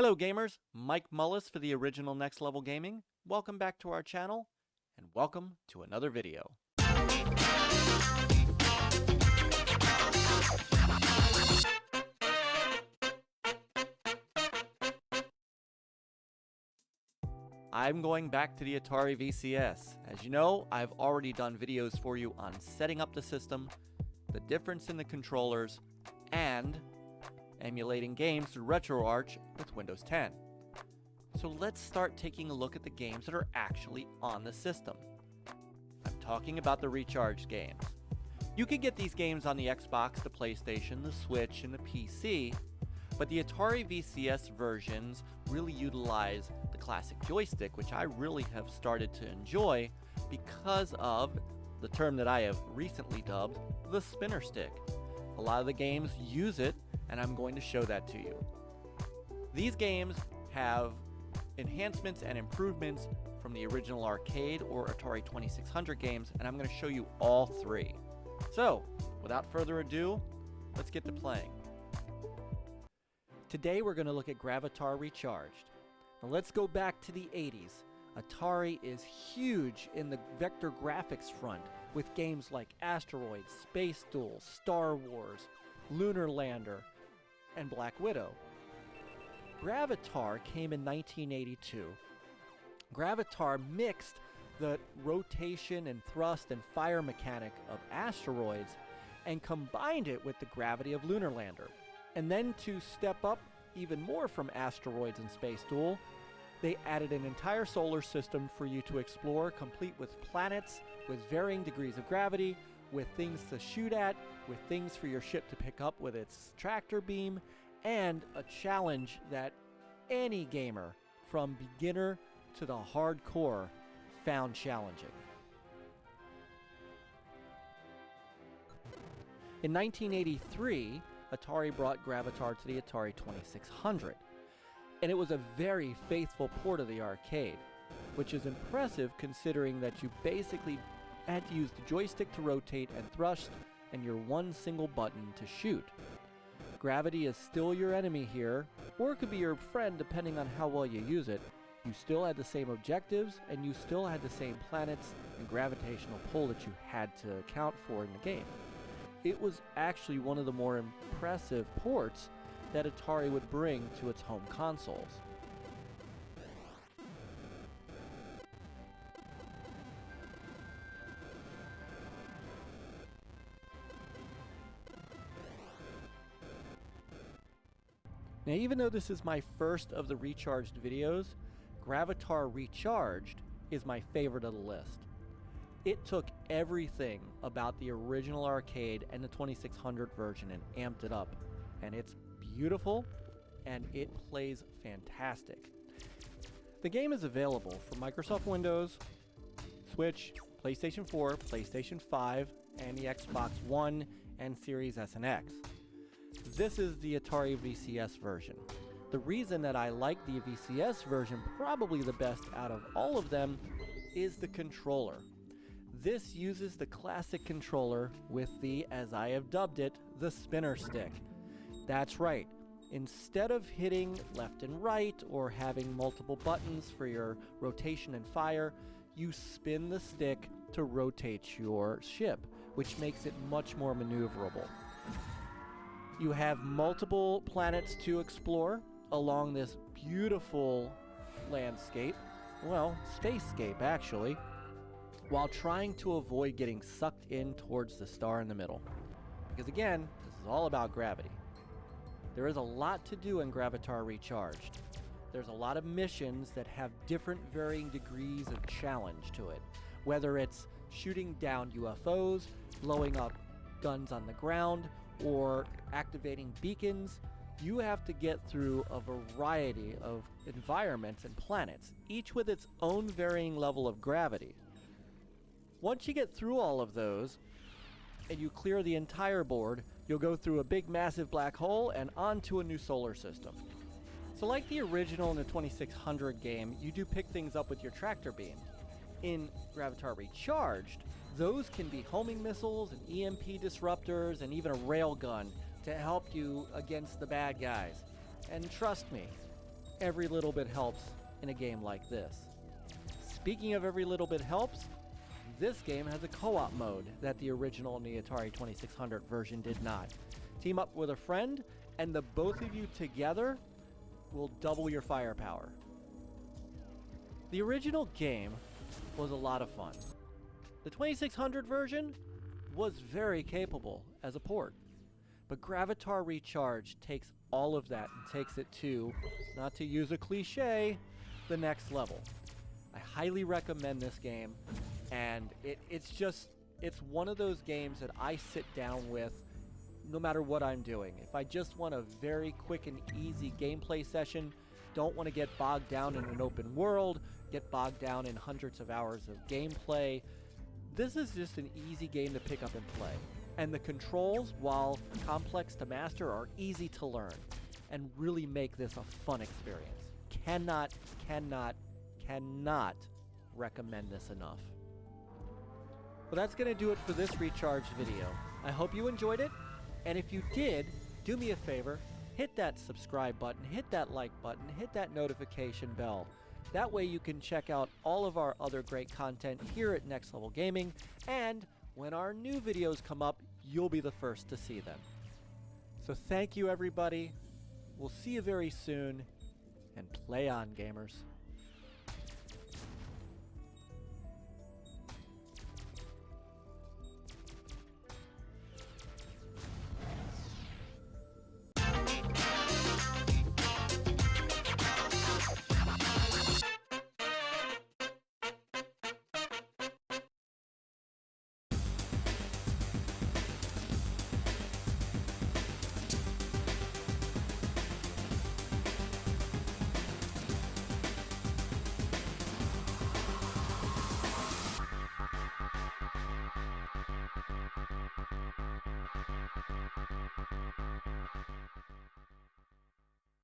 Hello gamers, Myke Mullis for the original Next Level Gaming. Welcome back to our channel, and welcome to another video. I'm going back to the Atari VCS. As you know, I've already done videos for you on setting up the system, the difference in the controllers, and emulating games through RetroArch with Windows 10. So let's start taking a look at the games that are actually on the system. I'm talking about the Recharged games. You can get these games on the Xbox, the PlayStation, the Switch, and the PC, but the Atari VCS versions really utilize the classic joystick, which I really have started to enjoy because of the term that I have recently dubbed the spinner stick. A lot of the games use it, and I'm going to show that to you. These games have enhancements and improvements from the original arcade or Atari 2600 games, and I'm going to show you all three. So, without further ado, let's get to playing. Today we're going to look at Gravitar Recharged. Now let's go back to the 80s. Atari is huge in the vector graphics front with games like Asteroids, Space Duel, Star Wars, Lunar Lander, and Black Widow. Gravitar came in 1982. Gravitar mixed the rotation and thrust and fire mechanic of Asteroids and combined it with the gravity of Lunar Lander. And then to step up even more from Asteroids and Space Duel, they added an entire solar system for you to explore, complete with planets, with varying degrees of gravity, with things to shoot at, with things for your ship to pick up with its tractor beam, and a challenge that any gamer, from beginner to the hardcore, found challenging. In 1983, Atari brought Gravitar to the Atari 2600, and it was a very faithful port of the arcade, which is impressive considering that you basically had to use the joystick to rotate and thrust, and your one single button to shoot. Gravity is still your enemy here, or it could be your friend depending on how well you use it. You still had the same objectives, and you still had the same planets and gravitational pull that you had to account for in the game. It was actually one of the more impressive ports that Atari would bring to its home consoles. Now, even though this is my first of the Recharged videos, Gravitar Recharged is my favorite of the list. It took everything about the original arcade and the 2600 version and amped it up. And it's beautiful, and it plays fantastic. The game is available for Microsoft Windows, Switch, PlayStation 4, PlayStation 5, and the Xbox One and Series S and X. This is the Atari VCS version. The reason that I like the VCS version probably the best out of all of them is the controller. This uses the classic controller with the, as I have dubbed it, the spinner stick. That's right. Instead of hitting left and right or having multiple buttons for your rotation and fire, you spin the stick to rotate your ship, which makes it much more maneuverable. You have multiple planets to explore along this beautiful landscape, well, spacescape actually, while trying to avoid getting sucked in towards the star in the middle. Because again, this is all about gravity. There is a lot to do in Gravitar Recharged. There's a lot of missions that have different varying degrees of challenge to it. Whether it's shooting down UFOs, blowing up guns on the ground, or activating beacons, you have to get through a variety of environments and planets, each with its own varying level of gravity. Once you get through all of those, and you clear the entire board, you'll go through a big massive black hole and onto a new solar system. So like the original in the 2600 game, you do pick things up with your tractor beam. In Gravitar Recharged, those can be homing missiles and EMP disruptors and even a railgun to help you against the bad guys. And trust me, every little bit helps in a game like this. Speaking of every little bit helps, this game has a co-op mode that the original and the Atari 2600 version did not. Team up with a friend, and the both of you together will double your firepower. The original game was a lot of fun. The 2600 version was very capable as a port, but Gravitar Recharged takes all of that and takes it to, not to use a cliche, the next level. I highly recommend this game, and it's one of those games that I sit down with no matter what I'm doing. If I just want a very quick and easy gameplay session, don't want to get bogged down in an open world, get bogged down in hundreds of hours of gameplay, this is just an easy game to pick up and play. And the controls, while complex to master, are easy to learn and really make this a fun experience. Cannot recommend this enough. Well, that's going to do it for this Recharged video. I hope you enjoyed it, and if you did, do me a favor, hit that subscribe button, hit that like button, hit that notification bell. That way you can check out all of our other great content here at Next Level Gaming, and when our new videos come up, you'll be the first to see them. So thank you, everybody. We'll see you very soon, and play on, gamers.